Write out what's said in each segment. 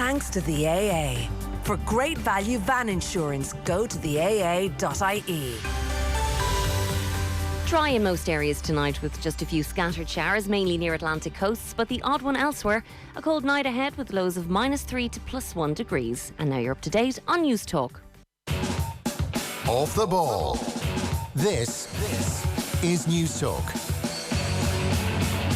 thanks to the AA. For great value van insurance, go to the AA.ie. Dry in most areas tonight with just a few scattered showers, mainly near Atlantic coasts, but the odd one elsewhere. A cold night ahead with lows of -3 to +1 degrees. And now you're up to date on News Talk. Off the ball. This is News Talk.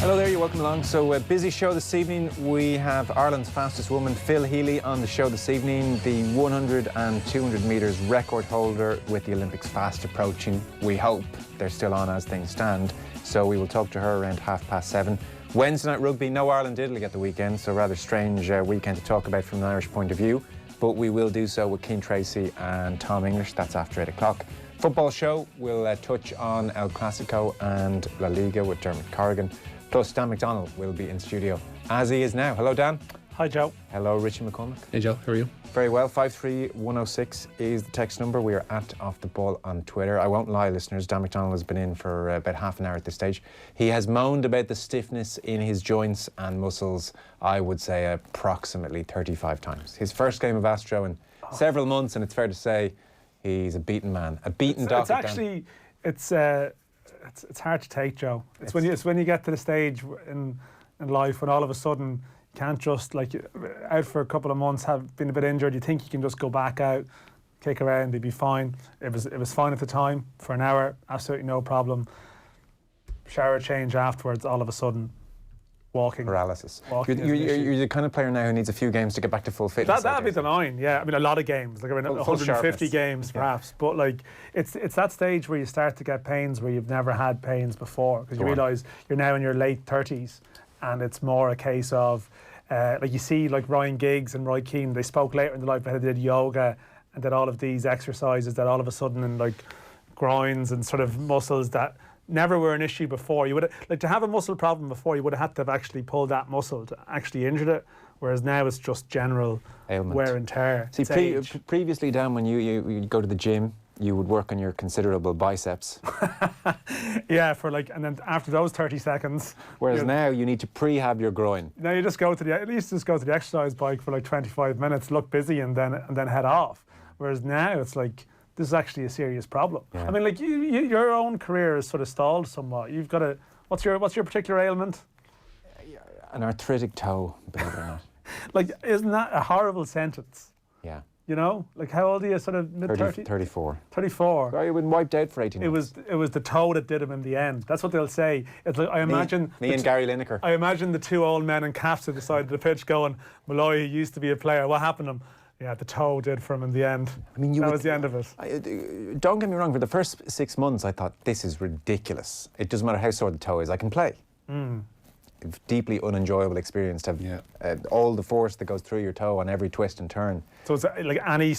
Hello there, you're welcome along. So a busy show this evening. We have Ireland's fastest woman, Phil Healy, on the show this evening. The 100 and 200 metres record holder, with the Olympics fast approaching. We hope they're still on as things stand. So we will talk to her around 7:30. Wednesday night rugby, no Ireland Italy at the weekend, so rather strange weekend to talk about from an Irish point of view. But we will do so with Keane Tracy and Tom English. That's after 8 o'clock. Football show, we'll touch on El Clasico and La Liga with Dermot Corrigan. Plus, Dan McDonnell will be in studio, as he is now. Hello, Dan. Hi, Joe. Hello, Richie McCormick. Hey, Joe. How are you? Very well. 53106 is the text number. We are at Off the Ball on Twitter. I won't lie, listeners. Dan McDonnell has been in for about half an hour at this stage. He has moaned about the stiffness in his joints and muscles, I would say, approximately 35 times. His first game of Astro in several months, and it's fair to say he's a beaten man. A beaten dog. It's actually... It's hard to take, Joe. It's when you get to the stage in life when all of a sudden you can't just, like, out for a couple of months, have been a bit injured, you think you can just go back out, kick around, you'd be fine. It was fine at the time for an hour, absolutely no problem. Shower change afterwards, all of a sudden walking. Paralysis. You're the kind of player now who needs a few games to get back to full fitness. That'd be the line, yeah. I mean, a lot of games, like around 150 games perhaps. Yeah. But like, it's that stage where you start to get pains where you've never had pains before, because you realise you're now in your late 30s, and it's more a case of like you see like Ryan Giggs and Roy Keane. They spoke later in their life how they did yoga and did all of these exercises that all of a sudden in like groins and sort of muscles that never were an issue before. You would like to have a muscle problem before, you would have had to have actually pulled that muscle to actually injured it, whereas now it's just general ailment, wear and tear. See, previously, Dan, when you go to the gym, you would work on your considerable biceps. Yeah, for like, and then after those 30 seconds. Whereas now you need to prehab your groin. Now you just go to the exercise bike for like 25 minutes, look busy, and then head off. Whereas now it's like, this is actually a serious problem. Yeah. I mean, like your own career is sort of stalled somewhat. You've got a what's your particular ailment? An arthritic toe, believe it or not. Like, isn't that a horrible sentence? Yeah. You know, like how old are you? Sort of mid-30s? 34. 34. Oh, you've been wiped out for 18 months. It was the toe that did him in the end. That's what they'll say. It's like, I imagine me and Gary Lineker. I imagine the two old men in caps at the side of the pitch going, Malloy used to be a player. What happened to him? Yeah, the toe did for him in the end. I mean, that was the end of it. Don't get me wrong, for the first 6 months I thought, this is ridiculous. It doesn't matter how sore the toe is, I can play. Deeply unenjoyable experience to have all the force that goes through your toe on every twist and turn. So it's like any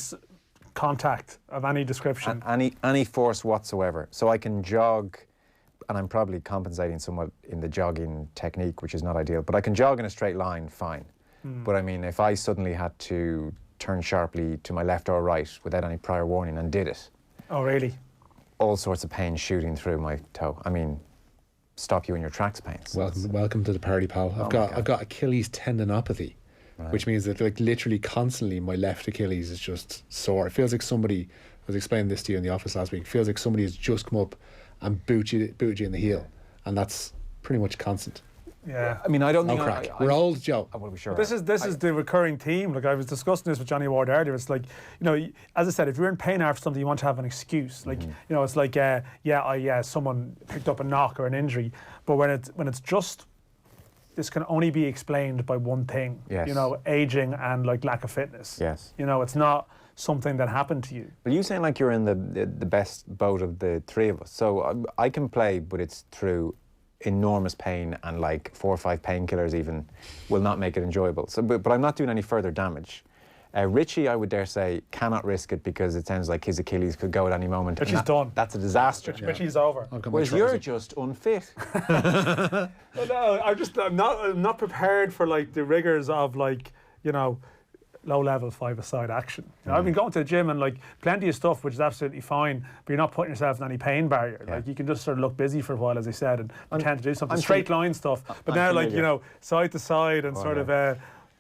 contact of any description? Any force whatsoever. So I can jog, and I'm probably compensating somewhat in the jogging technique, which is not ideal, but I can jog in a straight line, fine. But I mean, if I suddenly had to turn sharply to my left or right without any prior warning and did it. Oh, really? All sorts of pain shooting through my toe. I mean, stop you in your tracks pains. Welcome to the party, pal. I've got Achilles tendinopathy, which means that like literally constantly my left Achilles is just sore. It feels like somebody, I was explaining this to you in the office last week, it feels like somebody has just come up and boot you in the heel, and that's pretty much constant. Yeah, I mean, I don't think we're old, Joe. I want to be sure. This is the recurring theme. Like I was discussing this with Johnny Ward earlier. It's like, you know, as I said, if you're in pain after something, you want to have an excuse. Like, you know, it's like, someone picked up a knock or an injury. But when it's just, this can only be explained by one thing. Yes. You know, aging and like lack of fitness. Yes. You know, it's not something that happened to you. But you sound like you're in the best boat of the three of us. So I can play, but it's through enormous pain, and like 4 or 5 painkillers even will not make it enjoyable. So, but I'm not doing any further damage. Richie, I would dare say, cannot risk it because it sounds like his Achilles could go at any moment. Richie's done. That's a disaster. Richie's over. Whereas you're just unfit. No, I'm not prepared for like the rigors of like, you know, low-level five-a-side action. You know, I've been going to the gym and like plenty of stuff, which is absolutely fine, but you're not putting yourself in any pain barrier. Yeah. Like you can just sort of look busy for a while, as I said, and pretend to do something. Straight line stuff. But now, like, you know, side to side and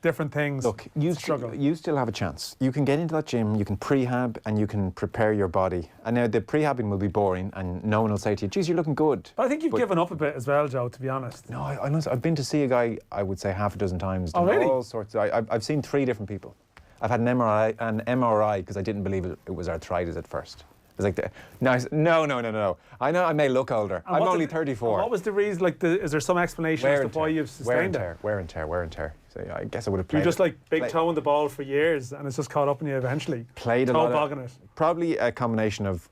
different things. Look, you still have a chance. You can get into that gym, you can prehab, and you can prepare your body. And now the prehabbing will be boring, and no one will say to you, geez, you're looking good. But I think you've given up a bit as well, Joe, to be honest. No, I've been to see a guy, I would say half a dozen times. Oh, really? All sorts. I've seen 3 different people. I've had an MRI because I didn't believe it was arthritis at first. It's like, no. I know I may look older. I'm only 34. What was the reason? Like, is there some explanation as to why you've sustained it? Wear and tear. So I guess I would have played. You're just like big toe in the ball for years, and it's just caught up in you eventually. Played a lot. Bogging it. Probably a combination of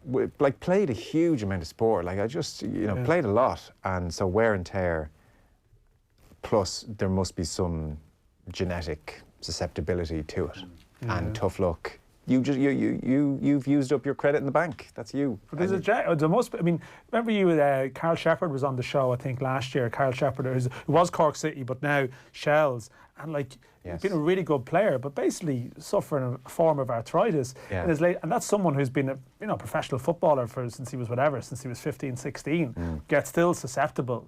played a huge amount of sport. Like I just played a lot, and so wear and tear. Plus, there must be some genetic susceptibility to it, and tough luck. You've used up your credit in the bank. That's you. But remember Carl Shepherd was on the show, I think, last year. Carl Shepherd, who was Cork City, but now Shells. And he's been a really good player, but basically suffering a form of arthritis. Yeah. And that's someone who's been a professional footballer since he was 15, 16, yet still susceptible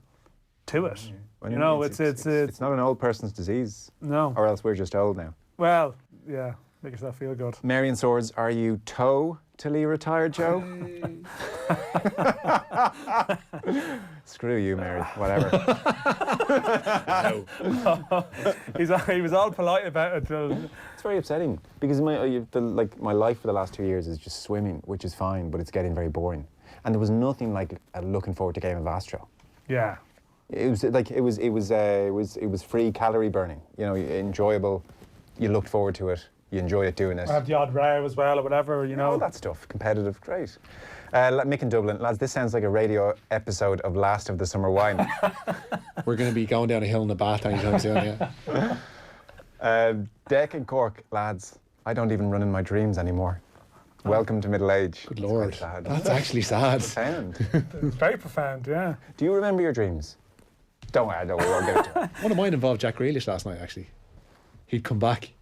to it. It's not an old person's disease. No. Or else we're just old now. Well, yeah. Make yourself feel good. Marion Swords, are you totally retired, Joe? Screw you, Mary. Whatever. He was all polite about it. It's very upsetting because my life for the last 2 years is just swimming, which is fine, but it's getting very boring. And there was nothing like looking forward to Game of Astro. Yeah. It was free calorie burning. Enjoyable. You looked forward to it. You enjoyed it doing it. I have the odd row as well or whatever, All that stuff. Competitive. Great. Mick in Dublin. Lads, this sounds like a radio episode of Last of the Summer Wine. We're going to be going down a hill in the bath anytime soon, yeah. Deck in Cork, lads. I don't even run in my dreams anymore. Welcome to middle age. Good Lord. That's actually sad. Profound. It's very profound, yeah. Do you remember your dreams? Don't worry, we won't get into it. One of mine involved Jack Grealish last night, actually. He'd come back.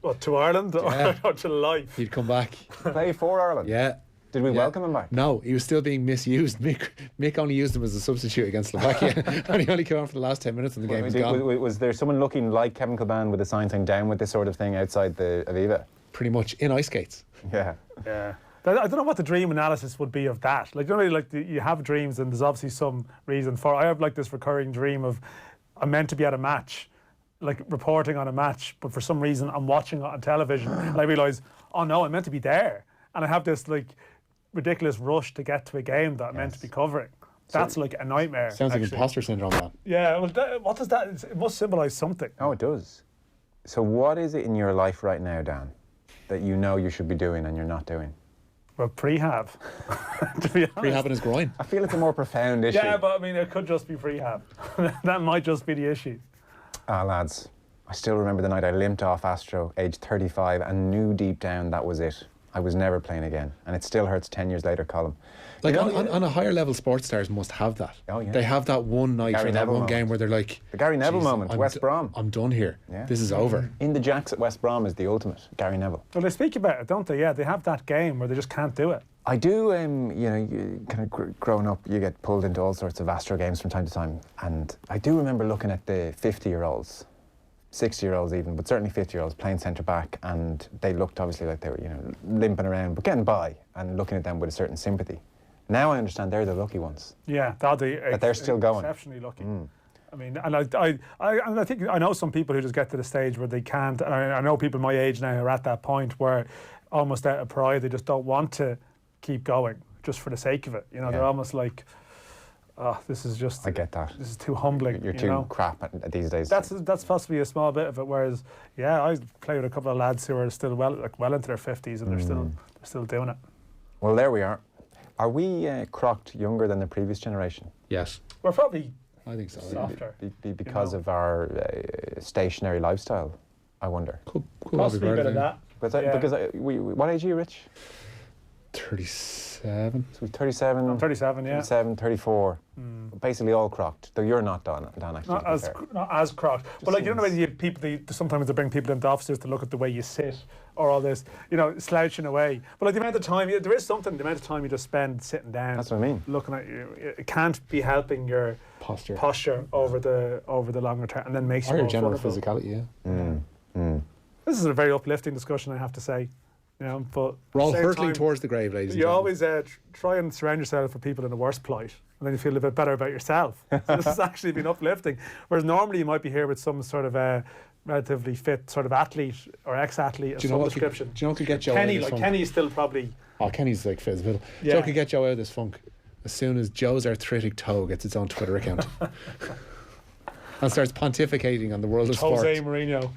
What, to Ireland or to life? He'd come back. Play for Ireland? Yeah. Did we welcome him back? No, he was still being misused. Mick only used him as a substitute against Slovakia, and he only came on for the last 10 minutes and the game was gone. Was there someone looking like Kevin Kilban with a sign saying down with this sort of thing outside the Aviva? Pretty much, in ice skates. Yeah. Yeah. I don't know what the dream analysis would be of that. You have dreams and there's obviously some reason for it. I have this recurring dream of I'm meant to be at a match, reporting on a match, but for some reason I'm watching it on television and I realise, oh no, I'm meant to be there. And I have this ridiculous rush to get to a game that I'm meant to be covering. That's a nightmare. Sounds like imposter syndrome, man. Yeah, well, what does that... It must symbolise something. Oh, it does. So what is it in your life right now, Dan, that you should be doing and you're not doing? Well, prehab, to be honest. Prehabbing his groin. I feel it's a more profound issue. Yeah, but it could just be prehab. That might just be the issue. Lads, I still remember the night I limped off Astro, age 35, and knew deep down that was it. I was never playing again, and it still hurts 10 years later, Colin. On a higher level, sports stars must have that. Oh, yeah. They have that one night or that one game where they're like... The Gary Neville moment, West Brom. I'm done here. Yeah. This is over. In the Jacks at West Brom is the ultimate, Gary Neville. Well, they speak about it, don't they? Yeah, they have that game where they just can't do it. I do, you kind of growing up, you get pulled into all sorts of Astro games from time to time, and I do remember looking at the 50-year-olds, 60-year-olds even, but certainly 50-year-olds playing centre-back, and they looked obviously like they were, limping around, but getting by, and looking at them with a certain sympathy. Now I understand they're the lucky ones. Yeah, that they're still going. Exceptionally lucky. I mean, and I think I know some people who just get to the stage where they can't, and I know people my age now are at that point where almost out of pride, they just don't want to keep going just for the sake of it. They're almost like, oh, this is just... I get that. This is too humbling. You're too crap at these days. That's possibly a small bit of it. Whereas, yeah, I play with a couple of lads who are still well into their 50s and they're still doing it. Well, there we are. Are we crocked younger than the previous generation? Yes. We're probably... I think so. Softer. Because of our stationary lifestyle, I wonder. Could possibly a bit of that. Because what age are you, Rich? 37. So 37. I'm 37, yeah. 37, 34. Basically all crocked. Though you're not done actually. Not as crocked. But you know the way sometimes they bring people into offices to look at the way you sit or all this, slouching away. But the amount of time, there is something, the amount of time you just spend sitting down. That's what I mean. Looking at you. It can't be helping your posture over the longer term, and then makes you more more general vulnerable. physicality, yeah. This is a very uplifting discussion, I have to say. But We're all at the same hurtling time, towards the grave, ladies and you gentlemen. always try and surround yourself with people in a worse plight, and then you feel a bit better about yourself. So this has actually been uplifting. Whereas normally you might be here with some sort of relatively fit sort of athlete or ex-athlete of some description. Do you know what could get Joe out of this funk? Kenny's still probably... Oh, Kenny's like fit as fiddle. Yeah. Joe could get Joe out of this funk as soon as Joe's arthritic toe gets its own Twitter account and starts pontificating on the world of sport. Jose Mourinho.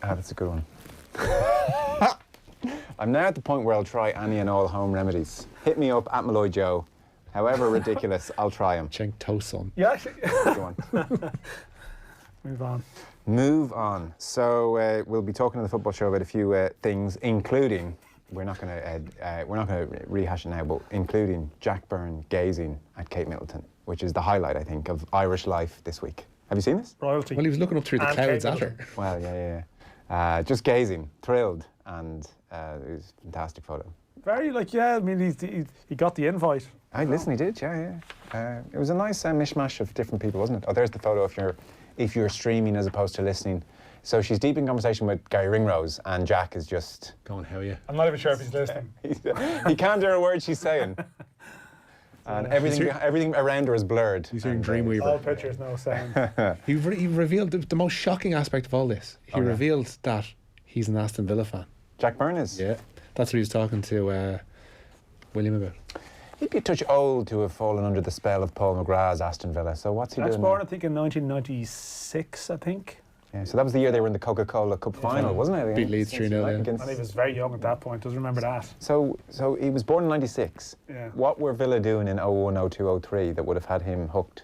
That's a good one. I'm now at the point where I'll try any and all home remedies. Hit me up at Malloy Joe. However ridiculous, I'll try them. Chink toe son. Yeah, actually. Go on. Move on. So we'll be talking on the football show about a few things, including we're not going to rehash it now, but including Jack Byrne gazing at Kate Middleton, which is the highlight, I think, of Irish life this week. Have you seen this? Royalty. Well, he was looking up through the clouds at her. Well, yeah. Just gazing, thrilled, and it was a fantastic photo. Very I mean, he got the invite. Listen, he did, yeah. It was a nice mishmash of different people, wasn't it? Oh, there's the photo if you're streaming as opposed to listening. So she's deep in conversation with Gary Ringrose, and Jack is just... Going, how are you? I'm not even sure if he's listening. He can't hear a word she's saying. And everything around her is blurred. He's hearing Dreamweaver. All pictures, no sound. He revealed the most shocking aspect of all this. He revealed that he's an Aston Villa fan. Jack Byrnes? Yeah. That's what he was talking to William about. He'd be a touch old to have fallen under the spell of Paul McGrath's Aston Villa. So what's he doing? Jack's born, I think, in 1996, I think. Yeah, so that was the year they were in the Coca-Cola Cup final, wasn't it? Beat Leeds 3-0, And he was very young at that point. Doesn't remember that. So he was born in 96. Yeah. What were Villa doing in 01, 02, 03 that would have had him hooked?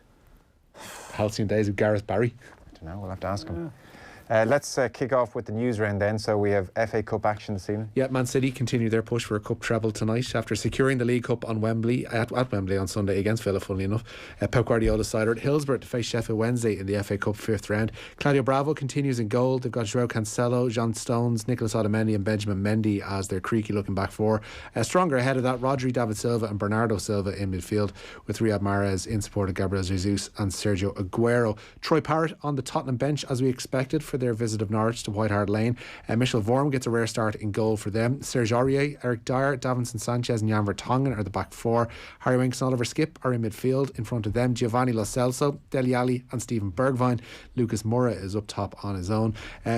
Halcyon days with Gareth Barry. I don't know, we'll have to ask him. Let's kick off with the news round then. So we have FA Cup action this evening. Yeah, Man City continue their push for a cup treble tonight after securing the League Cup on Wembley at Wembley on Sunday against Villa, funnily enough. Pep Guardiola side at Hillsborough to face Sheffield Wednesday in the FA Cup 5th round. Claudio Bravo continues in goal. They've got João Cancelo, John Stones, Nicolas Otamendi and Benjamin Mendy as their creaky looking back four. Stronger ahead of that, Rodri, David Silva and Bernardo Silva in midfield, with Riyad Mahrez in support of Gabriel Jesus and Sergio Aguero. Troy Parrott on the Tottenham bench as we expected for their visit of Norwich to White Hart Lane. Michel Vorm gets a rare start in goal for them. Serge Aurier, Eric Dyer, Davinson Sanchez and Jan Vertonghen are the back four. Harry Winks and Oliver Skip are in midfield. In front of them, Giovanni Lo Celso, Dele Alli and Stephen Bergwijn. Lucas Moura is up top on his own.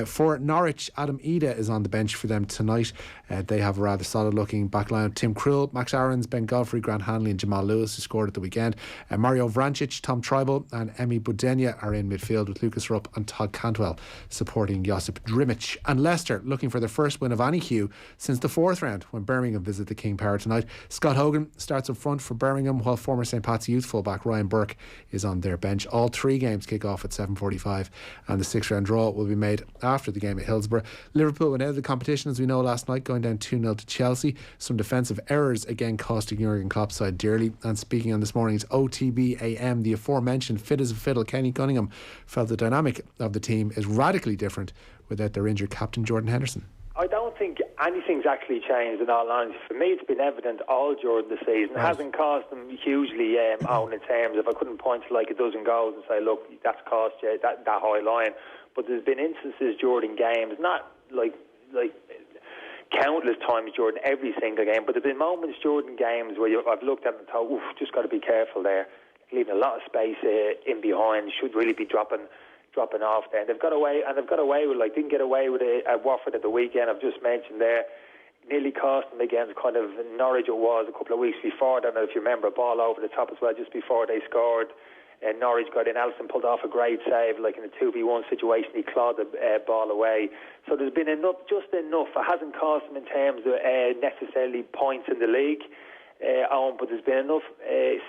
For Norwich, Adam Ida is on the bench for them tonight. They have a rather solid looking back line. Tim Krul, Max Aarons, Ben Godfrey, Grant Hanley and Jamal Lewis, who scored at the weekend. Mario Vrancic, Tom Tribal and Emi Budenya are in midfield, with Lucas Rupp and Todd Cantwell supporting Josip Drimic. And Leicester looking for their first win of any hue since the 4th round when Birmingham visit the King Power tonight. Scott Hogan starts up front for Birmingham, while former St Pat's youth fullback Ryan Burke is on their bench. All 3 games kick off at 7:45 and the 6th round draw will be made after the game at Hillsborough. Liverpool went out of the competition, as we know, last night, going down 2-0 to Chelsea. Some defensive errors again costing Jurgen Klopp's side dearly. And speaking on this morning's OTB AM, the aforementioned fit as a fiddle Kenny Cunningham felt the dynamic of the team is radically different without their injured captain Jordan Henderson. I don't think anything's actually changed in all honesty. For me, it's been evident all during the season. It hasn't cost them hugely on in terms of, I couldn't point to like a dozen goals and say, look, that's cost you that high line. But there's been instances during games, not like countless times during every single game, but there's been moments during games where I've looked at them and thought, oof, just got to be careful there. Leaving a lot of space in behind, should really be dropping off there. And they've got away with, like, didn't get away with it at Watford at the weekend, I've just mentioned there. Nearly cost them against kind of Norwich it was a couple of weeks before. I don't know if you remember, a ball over the top as well just before they scored. And Norwich got in. Alisson pulled off a great save, like in a 2v1 situation. He clawed the ball away. So there's been just enough. It hasn't cost them in terms of necessarily points in the league. But there's been enough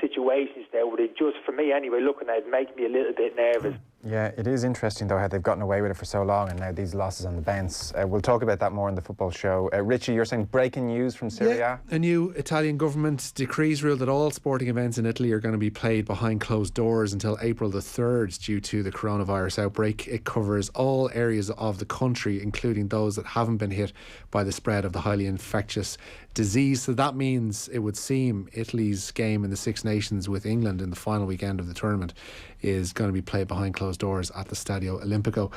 situations there where it just, for me anyway, looking at it, make me a little bit nervous. Yeah, it is interesting though how they've gotten away with it for so long, and now these losses on the bounce. We'll talk about that more in the football show. Richie, you're saying breaking news from Serie A? A new Italian government decrees rule that all sporting events in Italy are going to be played behind closed doors until April the 3rd due to the coronavirus outbreak. It covers all areas of the country, including those that haven't been hit by the spread of the highly infectious disease. So that means it would seem Italy's game in the Six Nations with England in the final weekend of the tournament is going to be played behind closed doors at the Stadio Olimpico.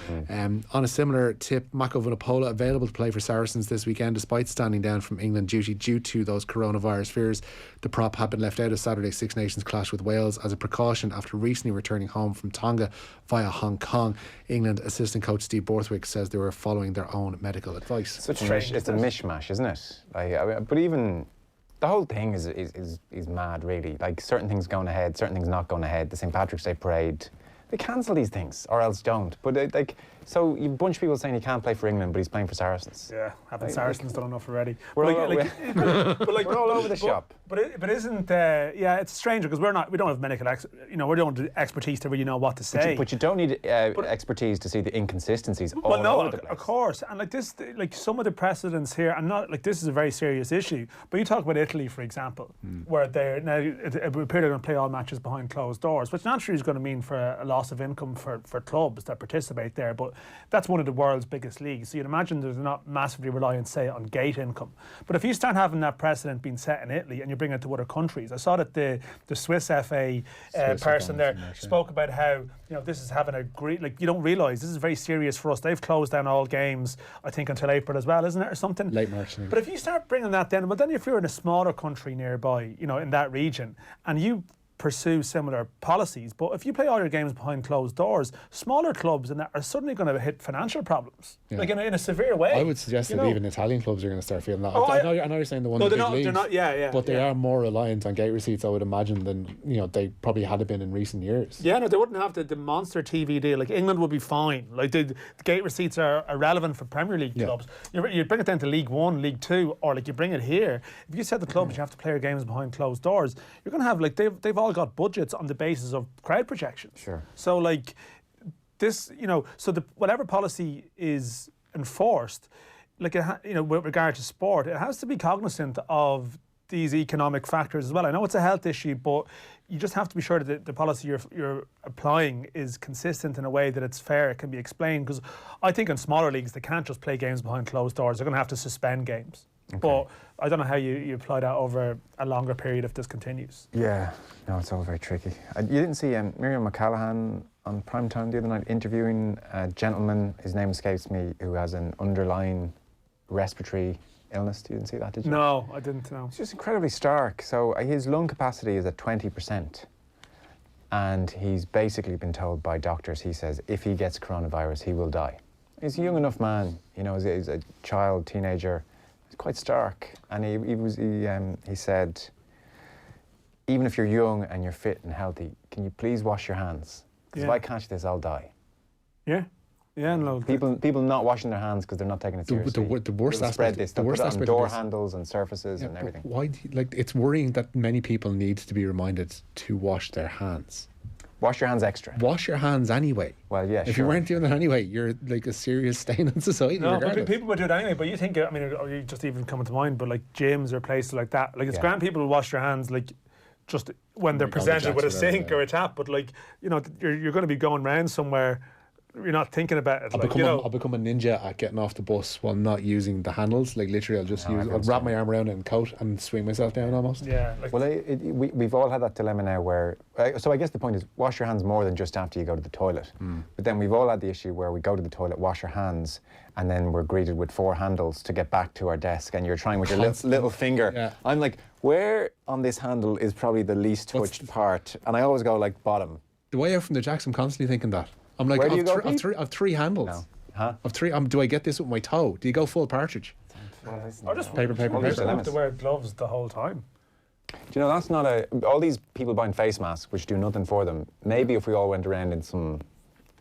On a similar tip, Mako Vunipola available to play for Saracens this weekend despite standing down from England duty due to those coronavirus fears. The prop had been left out of Saturday's Six Nations clash with Wales as a precaution after recently returning home from Tonga via Hong Kong. England assistant coach Steve Borthwick says they were following their own medical advice. It's a mishmash, isn't it? But even the whole thing is mad, really. Like, certain things going ahead, certain things not going ahead. The St. Patrick's Day parade, they cancel these things or else don't. But so you have a bunch of people saying he can't play for England, but he's playing for Saracens. Yeah, haven't Saracens done enough already? We're all over the shop. But isn't it's strange because we don't have medical we don't have the expertise to really know what to say. But you don't need expertise to see the inconsistencies all over the place. Of course. And some of the precedents here, and not this is a very serious issue. But you talk about Italy, for example, where they're now it appears they're going to play all matches behind closed doors, which naturally is going to mean for a loss of income for clubs that participate there. But that's one of the world's biggest leagues. So you'd imagine they're not massively reliant, say, on gate income. But if you start having that precedent being set in Italy and you bring it to other countries, I saw that the Swiss FA person there spoke about how this is having a great, you don't realise this is very serious for us. They've closed down all games, I think, until April as well, isn't it, or something? Late March. But if you start bringing that down, then if you're in a smaller country nearby, in that region, and you pursue similar policies, but if you play all your games behind closed doors, smaller clubs and that are suddenly going to hit financial problems, in a severe way. I would suggest that even Italian clubs are going to start feeling that. I know you're saying the one. No, they're not. But they are more reliant on gate receipts, I would imagine, than they probably had been in recent years. Yeah, no, they wouldn't have the monster TV deal. England would be fine. The gate receipts are irrelevant for Premier League clubs. You bring it down to League One, League Two, or you bring it here. If you said the clubs you have to play your games behind closed doors, you're going to have they've all got budgets on the basis of crowd projections. Sure. So this, whatever policy is enforced, with regard to sport, it has to be cognizant of these economic factors as well. I know it's a health issue, but you just have to be sure that the policy you're applying is consistent in a way that it's fair, it can be explained. Because I think in smaller leagues they can't just play games behind closed doors. They're going to have to suspend games. Okay. But I don't know how you apply that over a longer period if this continues. Yeah, no, it's all very tricky. You didn't see Miriam McCallaghan on primetime the other night interviewing a gentleman, his name escapes me, who has an underlying respiratory illness. You didn't see that, did you? No, I didn't know. It's just incredibly stark. So his lung capacity is at 20%. And he's basically been told by doctors, he says, if he gets coronavirus, he will die. He's a young enough man, he's a child, teenager. It's quite stark. And he said, even if you're young and you're fit and healthy, can you please wash your hands? Because if I catch this, I'll die. Yeah. Yeah, no. People not washing their hands because they're not taking it seriously. The worst aspect. Spread this. They'll put it on door handles and surfaces and everything. Why? It's worrying that many people need to be reminded to wash their hands. Wash your hands extra. Wash your hands anyway. Well, yeah. If you weren't doing that anyway, you're a serious stain on society. No, regardless. but people would do it anyway. But you think, you just even coming to mind, but gyms or places like that, it's grand people will wash their hands just when they're presented with a sink or a tap. But you're going to be going around somewhere. You're not thinking about it. I'll become a ninja at getting off the bus while not using the handles. Literally, I'll wrap my arm around it in a coat and swing myself down almost. Yeah. We've all had that dilemma now where... so I guess the point is, wash your hands more than just after you go to the toilet. But then we've all had the issue where we go to the toilet, wash our hands, and then we're greeted with 4 handles to get back to our desk, and you're trying with your little finger. Yeah. I'm like, where on this handle is probably the least touched part? And I always go bottom. The way out from the jacks, I'm constantly thinking that. I'm like, I've 3 handles. No. Huh? I've 3. Do I get this with my toe? Do you go full partridge? Or just paper. have to wear gloves the whole time. Do you know, that's not all these people buying face masks, which do nothing for them. Maybe if we all went around in some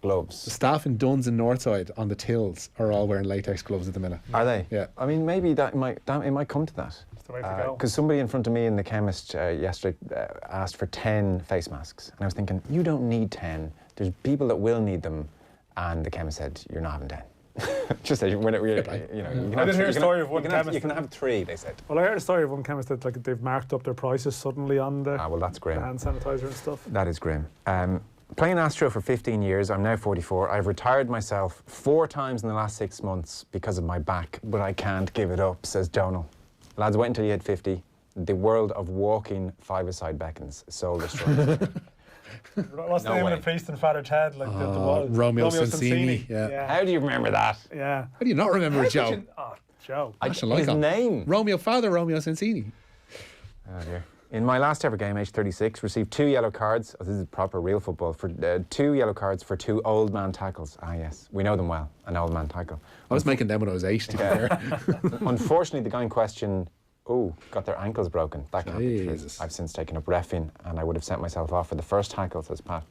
gloves. The staff in Duns and Northside on the tills are all wearing latex gloves at the minute. Are they? Yeah. I mean, maybe it might come to that. That's the way to go. Because somebody in front of me in the chemist yesterday asked for 10 face masks. And I was thinking, you don't need 10. There's people that will need them. And the chemist said, you're not having 10. Just that I did hear a story of one chemist. You can have 3, they said. Well, I heard a story of one chemist that they've marked up their prices suddenly on the that's grim. hand sanitizer and stuff. That is grim. Playing Astro for 15 years, I'm now 44. I've retired myself 4 times in the last 6 months because of my back, but I can't give it up, says Donal. Lads, wait until you hit 50. The world of walking FiveaSide beckons. Soul destroyed. What's the name of the priest in Father Ted? Like Romeo Sensini. Yeah. How do you remember that? Yeah. How do you not remember it, Joe? Joe. I actually like his him. name. Father Romeo Sensini. Oh dear. In my last ever game, age 36, received 2 yellow cards. Oh, this is proper real football. For 2 yellow cards for 2 old man tackles. Ah, yes. We know them well. An old man tackle. I was making them when I was 8, to be fair. Unfortunately, the guy in question, got their ankles broken. That can't be true. Jesus. I've since taken up reffing, and I would have sent myself off for the first tackle, says Pat.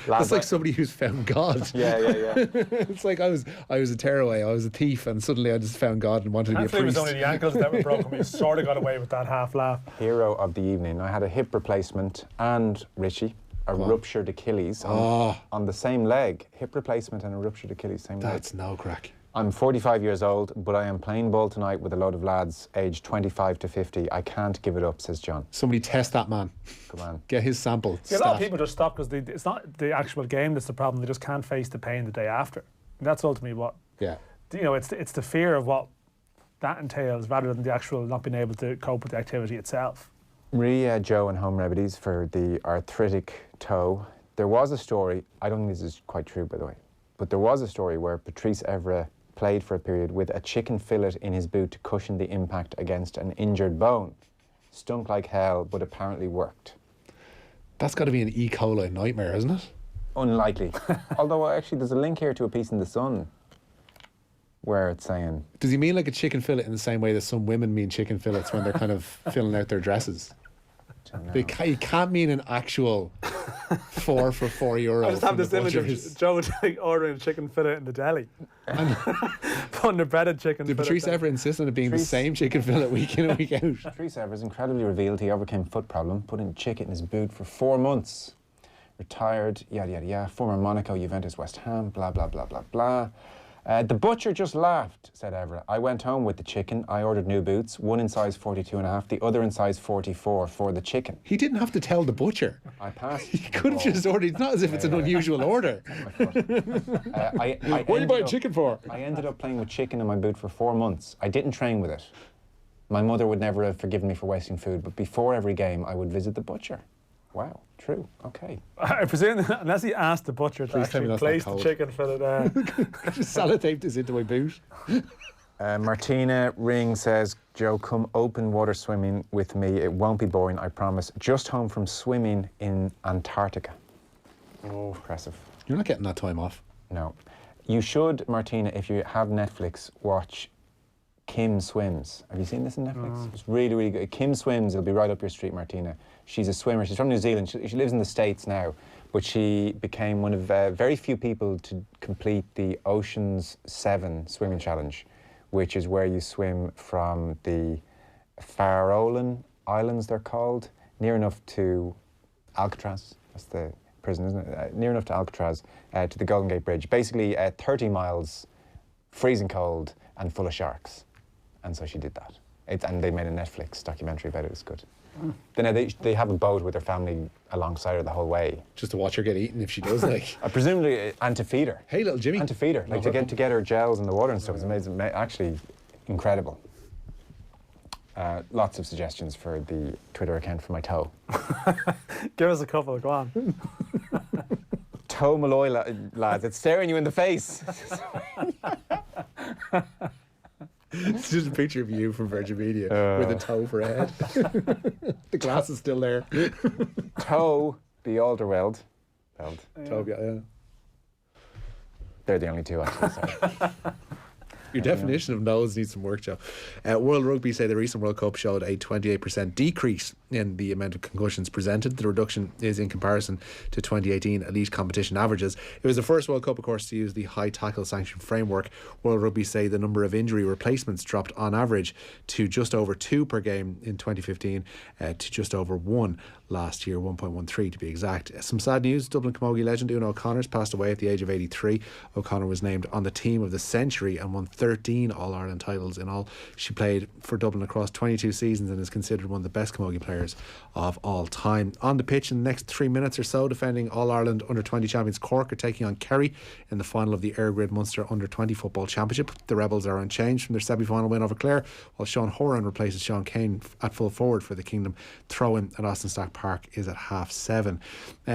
That's like somebody who's found God. Yeah. It's like I was a tearaway, I was a thief, and suddenly I just found God and wanted to be a priest. It was only the ankles that were broken. We sort of got away with that half laugh. Hero of the evening. I had a hip replacement and, Richie, a ruptured Achilles on the same leg. Hip replacement and a ruptured Achilles, same leg. That's no crack. I'm 45 years old, but I am playing ball tonight with a load of lads aged 25 to 50. I can't give it up, says John. Somebody test that man. Come on. Get his sample. See, a lot of people just stop because it's not the actual game that's the problem. They just can't face the pain the day after. And that's ultimately what. Yeah. It's the fear of what that entails rather than the actual not being able to cope with the activity itself. Joe and Home Remedies for the arthritic toe. There was a story, I don't think this is quite true, by the way, but there was a story where Patrice Evra played for a period with a chicken fillet in his boot to cushion the impact against an injured bone. Stunk like hell, but apparently worked. That's got to be an E. coli nightmare, isn't it? Unlikely. Although actually there's a link here to a piece in The Sun where it's saying... Does he mean like a chicken fillet in the same way that some women mean chicken fillets when they're kind of filling out their dresses? You can't mean an actual 4 for €4. I just have this image of Joe ordering a chicken fillet in the deli. Putting a breaded chicken fillet. Did Patrice ever insist on it being the same chicken fillet week in and week out? Patrice Evra is incredibly revealed he overcame foot problem, put in chicken in his boot for 4 months. Retired, yada. Former Monaco, Juventus, West Ham, blah, blah, blah, blah, blah. The butcher just laughed, said Evra. I went home with the chicken. I ordered new boots, one in size 42.5, the other in size 44 for the chicken. He didn't have to tell the butcher. I passed. He could have just ordered. It's not as if it's an unusual order. What are you buying chicken for? I ended up playing with chicken in my boot for 4 months. I didn't train with it. My mother would never have forgiven me for wasting food, but before every game, I would visit the butcher. Wow, true, okay. I presume, unless he asked the butcher to actually place the chicken fillet there. Just sellotape this into my boot. Martina Ring says, Joe, come open water swimming with me. It won't be boring, I promise. Just home from swimming in Antarctica. Oh, impressive. You're not getting that time off. No. You should, Martina, if you have Netflix, watch Kim Swims. Have you seen this on Netflix? It's really, really good. Kim Swims, it'll be right up your street, Martina. She's a swimmer. She's from New Zealand. She lives in the States now, but she became one of very few people to complete the Ocean's 7 swimming challenge, which is where you swim from the Faroe Islands, they're called, near enough to Alcatraz. That's the prison, isn't it? Near enough to Alcatraz, to the Golden Gate Bridge. Basically, 30 miles, freezing cold, and full of sharks. And so she did that. And they made a Netflix documentary about it. It's good. Then they have a boat with their family alongside her the whole way. Just to watch her get eaten if she does, like. Presumably, and to feed her. Hey, little Jimmy. And to feed her. Like, to get her gels in the water and stuff. It's amazing. Actually, incredible. Lots of suggestions for the Twitter account for my toe. Give us a couple, go on. Toe Malloy, lads. It's staring you in the face. It's just a picture of you from Virgin Media with a toe for a head. The glass is still there. Toe Bealderweld. Toe, yeah. They're the only two, actually. Sorry. Your definition of nose needs some work, Joe. World Rugby say the recent World Cup showed a 28% decrease in the amount of concussions presented. The reduction is in comparison to 2018 elite competition averages. It was the first World Cup, of course, to use the high tackle sanction framework. World Rugby say the number of injury replacements dropped on average to just over 2 per game in 2015 to just over 1 last year, 1.13 to be exact. Some sad news, Dublin camogie legend Una O'Connor's passed away at the age of 83. O'Connor was named on the team of the century and won 13 All-Ireland titles in all. She played for Dublin across 22 seasons and is considered one of the best camogie players of all time. On the pitch in the next 3 minutes or so, defending All-Ireland Under-20 champions Cork are taking on Kerry in the final of the Air Grid Munster Under-20 Football Championship. The Rebels are unchanged from their semi-final win over Clare, while Sean Horan replaces Sean Kane at full forward for the Kingdom. Throw-in at Austin Stack Park is at 7:30.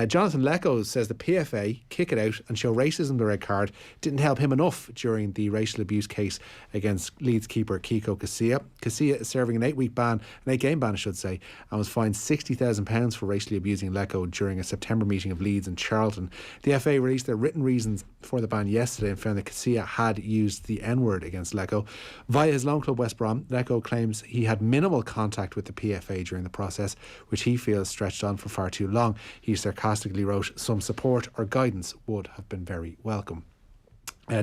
Jonathan Lecco says the PFA kick it out and show racism the red card didn't help him enough during the racial abuse case against Leeds keeper Kiko Casilla. Casilla is serving an 8-week ban, an 8-game ban I should say, and was fined £60,000 for racially abusing Lecco during a September meeting of Leeds and Charlton. The FA released their written reasons for the ban yesterday and found that Casilla had used the N-word against Lecco. Via his loan club West Brom, Lecco claims he had minimal contact with the PFA during the process, which he feels stretched on for far too long. He sarcastically wrote, "Some support or guidance would have been very welcome."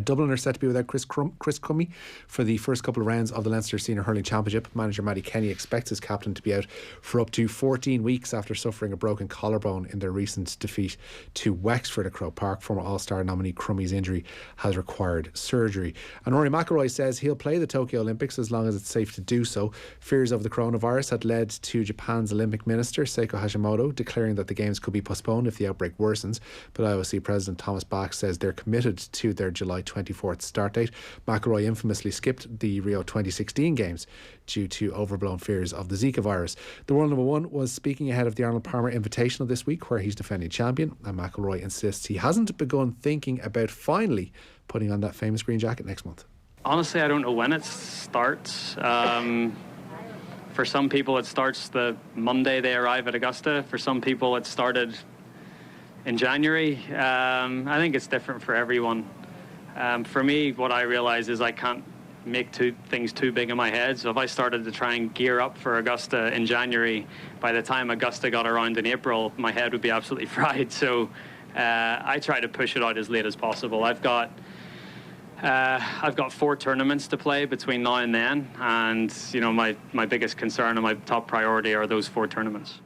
Dublin are set to be without Chris Cummey for the first couple of rounds of the Leinster Senior Hurling Championship. Manager Matty Kenny expects his captain to be out for up to 14 weeks after suffering a broken collarbone in their recent defeat to Wexford at Croke Park. Former All-Star nominee Crummey's injury has required surgery. And Rory McIlroy says he'll play the Tokyo Olympics as long as it's safe to do so. Fears of the coronavirus had led to Japan's Olympic Minister Seiko Hashimoto declaring that the Games could be postponed if the outbreak worsens. But IOC President Thomas Bach says they're committed to their July 24th start date. McIlroy infamously skipped the Rio 2016 Games due to overblown fears of the Zika virus. The world number one was speaking ahead of the Arnold Palmer Invitational this week, where he's defending champion, and McIlroy insists he hasn't begun thinking about finally putting on that famous green jacket next month. Honestly, I don't know when it starts. For some people it starts the Monday they arrive at Augusta. For some people it started in January. I think it's different for everyone. For me, what I realise is I can't make things too big in my head. So if I started to try and gear up for Augusta in January, by the time Augusta got around in April, my head would be absolutely fried. So I try to push it out as late as possible. I've got 4 tournaments to play between now and then, and you know my biggest concern and my top priority are those 4 tournaments.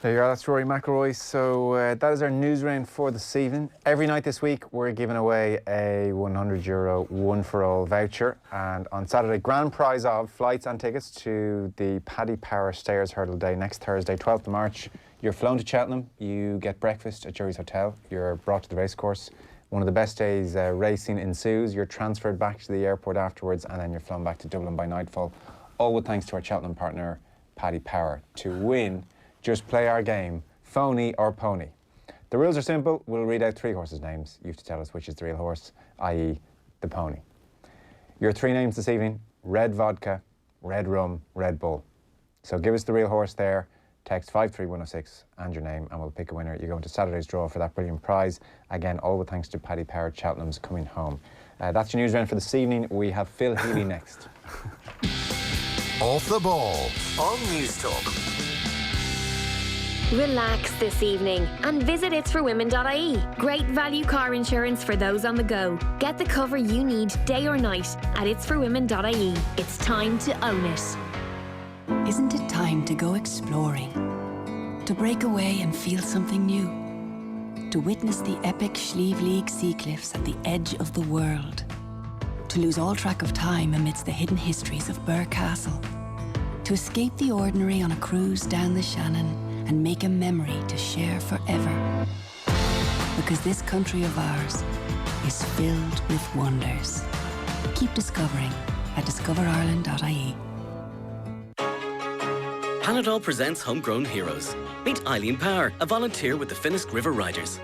There you are, that's Rory McIlroy. So that is our news round for this evening. Every night this week we're giving away a €100 one-for-all voucher, and on Saturday, grand prize of flights and tickets to the Paddy Power Stayers Hurdle Day next Thursday, 12th of March. You're flown to Cheltenham, you get breakfast at Jury's Hotel, you're brought to the racecourse. One of the best days racing ensues. You're transferred back to the airport afterwards, and then you're flown back to Dublin by nightfall. All with thanks to our Cheltenham partner, Paddy Power. To win, just play our game, phony or pony. The rules are simple. We'll read out 3 horses' names. You have to tell us which is the real horse, i.e. the pony. Your 3 names this evening: red vodka, red rum, red bull. So give us the real horse there. Text 53106 and your name, and we'll pick a winner. You go into Saturday's draw for that brilliant prize. Again, all with thanks to Paddy Power. Cheltenham's coming home. That's your news round for this evening. We have Phil Healy next. Off the ball on Newstalk. Relax this evening and visit itsforwomen.ie. Great value car insurance for those on the go. Get the cover you need day or night at itsforwomen.ie. It's time to own it. Isn't it time to go exploring? To break away and feel something new? To witness the epic Slieve League sea cliffs at the edge of the world? To lose all track of time amidst the hidden histories of Birr Castle? To escape the ordinary on a cruise down the Shannon and make a memory to share forever? Because this country of ours is filled with wonders. Keep discovering at discoverireland.ie. Panadol presents Homegrown Heroes. Meet Eileen Power, a volunteer with the Finnisk River Riders.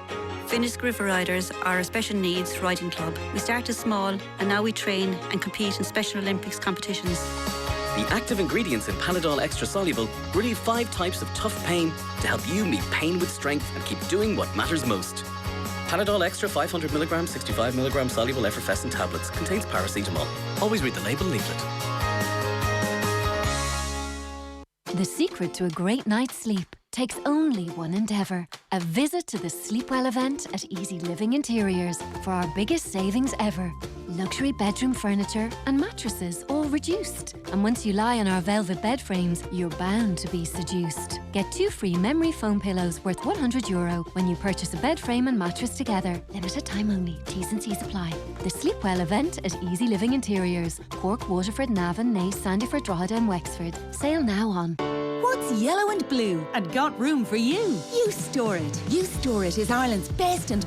Finnisk River Riders are a special needs riding club. We started small and now we train and compete in Special Olympics competitions. The active ingredients in Panadol Extra Soluble relieve 5 types of tough pain to help you meet pain with strength and keep doing what matters most. Panadol Extra 500mg, 65mg soluble effervescent tablets contains paracetamol. Always read the label leaflet. The secret to a great night's sleep. takes only one endeavour. A visit to the Sleepwell event at Easy Living Interiors for our biggest savings ever. Luxury bedroom furniture and mattresses all reduced. And once you lie on our velvet bed frames, you're bound to be seduced. Get 2 free memory foam pillows worth €100 when you purchase a bed frame and mattress together. Limited time only. T's and C's apply. The Sleepwell event at Easy Living Interiors. Cork, Waterford, Navan, Naas, Sandyford, Drogheda and Wexford. Sale now on. What's yellow and blue and got room for you? You Store It. You Store It is Ireland's best and